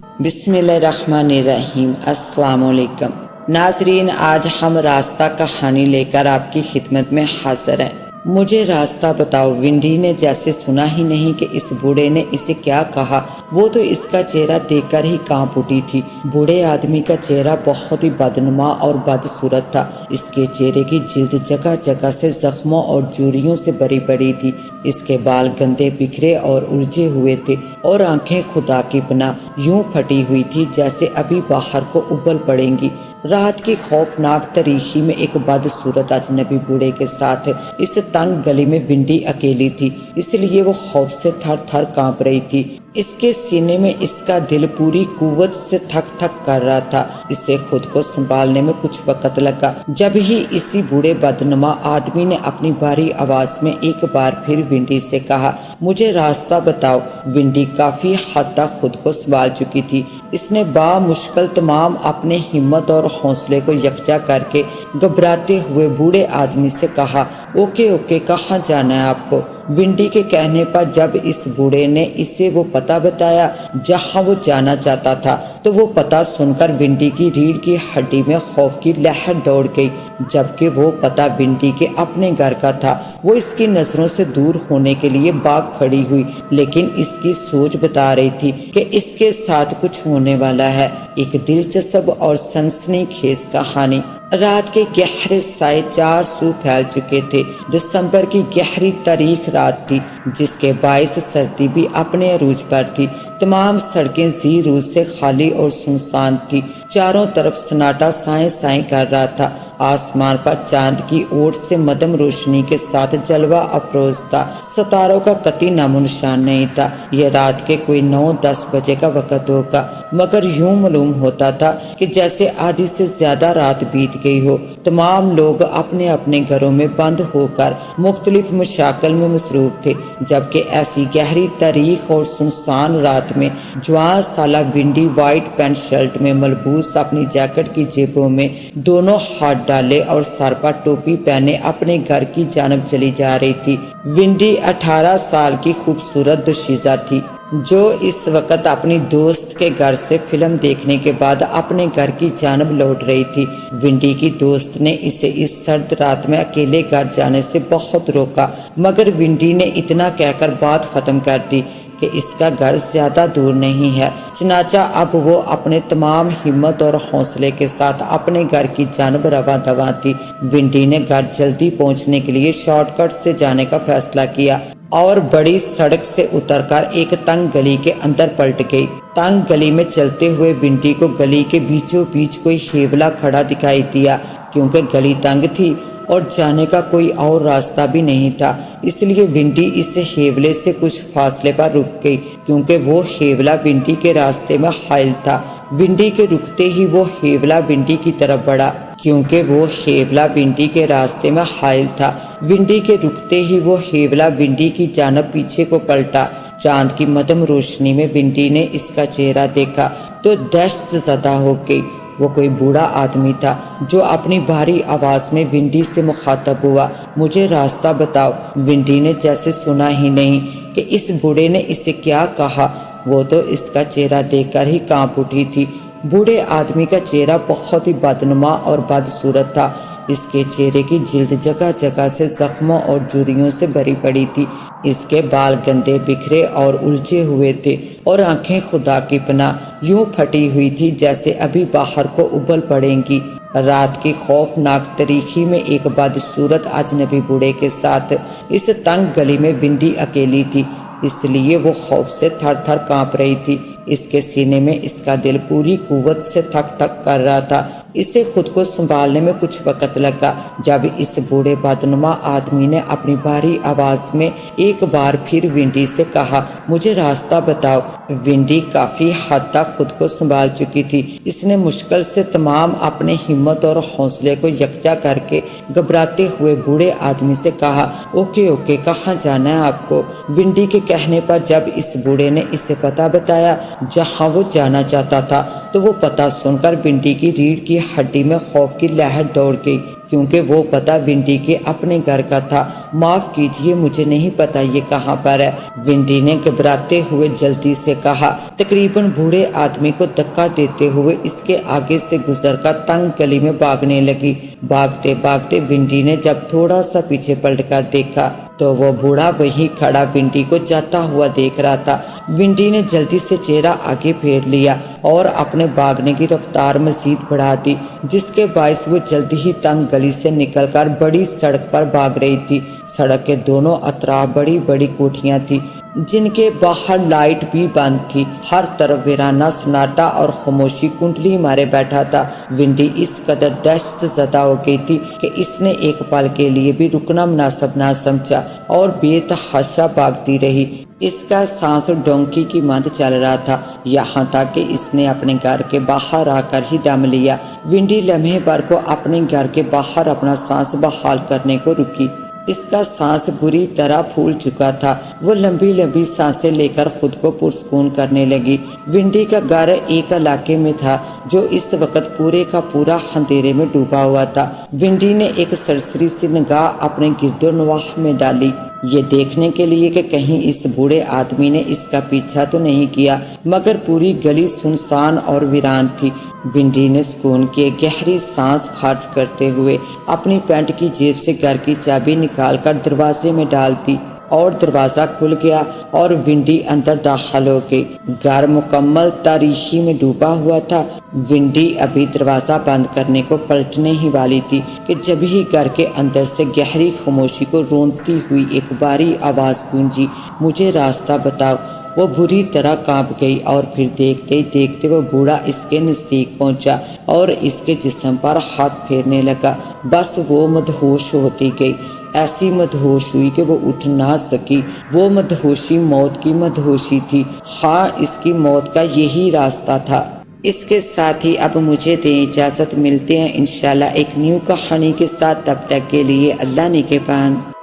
بسم اللہ الرحمن الرحیم۔ السلام علیکم ناظرین، آج ہم راستہ کہانی لے کر آپ کی خدمت میں حاضر ہیں۔ مجھے راستہ بتاؤ، ونڈی نے جیسے سنا ہی نہیں کہ اس بوڑھے نے اسے کیا کہا۔ وہ تو اس کا چہرہ دیکھ کر ہی کانپ اٹھی تھی۔ بوڑھے آدمی کا چہرہ بہت ہی بدنما اور بدصورت تھا۔ اس کے چہرے کی جلد جگہ جگہ سے زخموں اور جوریوں سے بھری پڑی تھی۔ اس کے بال گندے بکھرے اور الجھے ہوئے تھے اور آنکھیں خدا کی پناہ یوں پھٹی ہوئی تھی جیسے ابھی باہر کو ابل پڑیں گی۔ رات کی خوفناک تاریکی میں ایک بدصورت اجنبی بوڑھے کے ساتھ اس تنگ گلی میں ونڈی اکیلی تھی، اس لیے وہ خوف سے تھر تھر کانپ رہی تھی۔ اس کے سینے میں اس کا دل پوری قوت سے تھک تھک کر رہا تھا۔ اسے خود کو سنبھالنے میں کچھ وقت لگا، جب ہی اسی بوڑھے بدنما آدمی نے اپنی بھاری آواز میں ایک بار پھر ونڈی سے کہا، مجھے راستہ بتاؤ۔ ونڈی کافی حد تک خود کو سنبھال چکی تھی۔ اس نے بامشکل تمام اپنے ہمت اور حوصلے کو یکجا کر کے گھبراتے ہوئے بوڑھے آدمی سے کہا، اوکے کہاں جانا ہے آپ کو؟ ونڈی کے کہنے پر جب اس بوڑھے نے اسے وہ پتہ بتایا جہاں وہ جانا چاہتا تھا، تو وہ پتہ سن کر ونڈی کی ریڑھ کی ہڈی میں خوف کی لہر دوڑ گئی، جبکہ وہ پتہ ونڈی کے اپنے گھر کا تھا۔ وہ اس کی نظروں سے دور ہونے کے لیے بھاگ کھڑی ہوئی، لیکن اس کی سوچ بتا رہی تھی کہ اس کے ساتھ کچھ ہونے والا ہے۔ ایک دلچسپ اور سنسنی خیز کہانی۔ رات کے گہرے سائے چار سو پھیل چکے تھے۔ دسمبر کی گہری تاریخ رات تھی، جس کے باعث سردی بھی اپنے عروج پر تھی۔ تمام سڑکیں ذی روح سے خالی اور سنسان تھی۔ چاروں طرف سناٹا سائیں سائیں کر رہا تھا۔ آسمان پر چاند کی اوٹ سے مدھم روشنی کے ساتھ جلوہ افروز تھا۔ ستاروں کا قطعی نام و نشان نہیں تھا۔ یہ رات کے کوئی 9-10 بجے کا وقت ہوگا، مگر یوں معلوم ہوتا تھا کہ جیسے آدھی سے زیادہ رات بیت گئی ہو۔ تمام لوگ اپنے اپنے گھروں میں بند ہو کر مختلف مشاغل میں مصروف تھے، جبکہ ایسی گہری تاریخ اور سنسان رات میں جوان سالہ ونڈی وائٹ پینٹ شرٹ میں ملبوس اپنی جیکٹ کی جیبوں میں دونوں ہاتھ ڈالے اور سر پر ٹوپی پہنے اپنے گھر کی جانب چلی جا رہی تھی۔ ونڈی 18 سال کی خوبصورت دوشیزہ تھی، جو اس وقت اپنی دوست کے گھر سے فلم دیکھنے کے بعد اپنے گھر کی جانب لوٹ رہی تھی۔ ونڈی کی دوست نے اسے اس سرد رات میں اکیلے گھر جانے سے بہت روکا، مگر ونڈی نے اتنا کہہ کر بات ختم کر دی کہ اس کا گھر زیادہ دور نہیں ہے۔ چنانچہ اب وہ اپنے تمام ہمت اور حوصلے کے ساتھ اپنے گھر کی جانب رواں دواں تھی۔ ونڈی نے گھر جلدی پہنچنے کے لیے شارٹ کٹ سے جانے کا فیصلہ کیا اور بڑی سڑک سے اتر کر ایک تنگ گلی کے اندر پلٹ گئی۔ تنگ گلی میں چلتے ہوئے ونڈی کو گلی کے بیچوں بیچ کوئی ہیولا کھڑا دکھائی دیا۔ کیونکہ گلی تنگ تھی اور جانے کا کوئی اور راستہ بھی نہیں تھا، اس لیے ونڈی اس ہیولے سے کچھ فاصلے پر رک گئی، کیونکہ وہ ہیولا ونڈی کے راستے میں حائل تھا۔ ونڈی کے رکتے ہی وہ ہیولا ونڈی کی طرف بڑھا، کیونکہ وہ ہیولا ونڈی کے راستے میں حائل تھا۔ ونڈی کے رکتے ہی وہ ہیولا ونڈی کی جانب پیچھے کو پلٹا۔ چاند کی مدھم روشنی میں ونڈی نے اس کا چہرہ دیکھا تو دہشت زدہ ہو گئی۔ وہ کوئی بوڑھا آدمی تھا جو اپنی بھاری آواز میں ونڈی سے مخاطب ہوا، مجھے راستہ بتاؤ۔ ونڈی نے جیسے سنا ہی نہیں کہ اس بوڑھے نے اسے کیا کہا۔ وہ تو اس کا چہرہ دیکھ کر ہی کانپ اٹھی تھی۔ بوڑھے آدمی کا چہرہ بہت ہی بدنما اور بدصورت تھا۔ اس کے چہرے کی جلد جگہ جگہ سے زخموں اور جوریوں سے بھری پڑی تھی۔ اس کے بال گندے بکھرے اور الجھے ہوئے تھے اور آنکھیں خدا کی پناہ یوں پھٹی ہوئی تھی جیسے ابھی باہر کو ابل پڑیں گی۔ رات کی خوفناک تاریکی میں ایک بدصورت اجنبی بوڑھے کے ساتھ اس تنگ گلی میں ونڈی اکیلی تھی، اس لیے وہ خوف سے تھر تھر کانپ رہی تھی۔ اس کے سینے میں اس کا دل پوری قوت سے تھک تھک کر رہا تھا۔ اسے خود کو سنبھالنے میں کچھ وقت لگا، جب اس بوڑھے بدنما آدمی نے اپنی بھاری آواز میں ایک بار پھر ونڈی سے کہا، مجھے راستہ بتاؤ۔ ونڈی کافی حد تک خود کو سنبھال چکی تھی۔ اس نے مشکل سے تمام اپنے ہمت اور حوصلے کو یکجا کر کے گھبراتے ہوئے بوڑھے آدمی سے کہا، اوکے کہاں جانا ہے آپ کو؟ ونڈی کے کہنے پر جب اس بوڑھے نے اسے پتہ بتایا جہاں وہ جانا چاہتا تھا، تو وہ پتہ سن کر ونڈی کی ریڑھ کی ہڈی میں خوف کی لہر دوڑ گئی، کیونکہ وہ پتہ ونڈی کے اپنے گھر کا تھا۔ معاف کیجیے، مجھے نہیں پتا یہ کہاں پر ہے، ونڈی نے گھبراتے ہوئے جلدی سے کہا، تقریباً بوڑھے آدمی کو دھکا دیتے ہوئے اس کے آگے سے گزر کر تنگ گلی میں بھاگنے لگی۔ بھاگتے بھاگتے ونڈی نے جب تھوڑا سا پیچھے پلٹ کر دیکھا تو وہ بوڑھا وہیں کھڑا ونڈی کو جاتا ہوا دیکھ رہا تھا۔ ونڈی نے جلدی سے چہرہ آگے پھیر لیا اور اپنے بھاگنے کی رفتار مزید بڑھا دی، جس کے باعث وہ جلدی ہی تنگ گلی سے نکل کر بڑی سڑک پر بھاگ رہی تھی۔ سڑک کے دونوں اطراف بڑی بڑی کوٹھیاں تھی جن کے باہر لائٹ بھی بند تھی۔ ہر طرف ویرانہ سناٹا اور خاموشی کنڈلی مارے بیٹھا تھا۔ ونڈی اس قدر دہشت زدہ ہو گئی تھی کہ اس نے ایک پل کے لیے بھی رکنا مناسب نہ سمجھا اور بے تحاشا بھاگتی رہی۔ اس کا سانس ڈونکی کی مانند چل رہا تھا، یہاں تک کہ اس نے اپنے گھر کے باہر آ کر ہی دم لیا۔ ونڈی لمحے بھر کو اپنے گھر کے باہر اپنا سانس بحال کرنے کو رکی۔ اس کا سانس بری طرح پھول چکا تھا۔ وہ لمبی لمبی سانسیں لے کر خود کو پرسکون کرنے لگی۔ ونڈی کا گھر ایک علاقے میں تھا جو اس وقت پورے کا پورا اندھیرے میں ڈوبا ہوا تھا۔ ونڈی نے ایک سرسری سی نگاہ اپنے گرد و نواح میں ڈالی، یہ دیکھنے کے لیے کہ کہیں اس بوڑھے آدمی نے اس کا پیچھا تو نہیں کیا، مگر پوری گلی سنسان اور ویران تھی۔ ونڈی نے سکون کی ایک گہری سانس خارج کرتے ہوئے اپنی پینٹ کی جیب سے گھر کی چابی نکال کر دروازے میں ڈال دی اور دروازہ کھل گیا اور ونڈی اندر داخل ہو گئی۔ گھر مکمل تاریکی میں ڈوبا ہوا تھا۔ ونڈی ابھی دروازہ بند کرنے کو پلٹنے ہی والی تھی کہ جب ہی گھر کے اندر سے گہری خاموشی کو رونتی ہوئی ایک باری آواز گونجی، مجھے راستہ بتاؤ۔ وہ بری طرح کانپ گئی اور پھر دیکھتے ہی دیکھتے وہ بوڑھا اس کے نزدیک پہنچا اور اس کے جسم پر ہاتھ پھیرنے لگا۔ بس وہ مدہوش ہوتی گئی، ایسی مدہوش ہوئی کہ وہ اٹھ نہ سکی۔ وہ مدہوشی موت کی مدہوشی تھی، ہاں اس کی موت کا یہی راستہ تھا۔ اس کے ساتھ ہی اب مجھے دیں اجازت، ملتے ہیں انشاءاللہ ایک نیو کہانی کے ساتھ، تب تک کے لیے اللہ نگہبان۔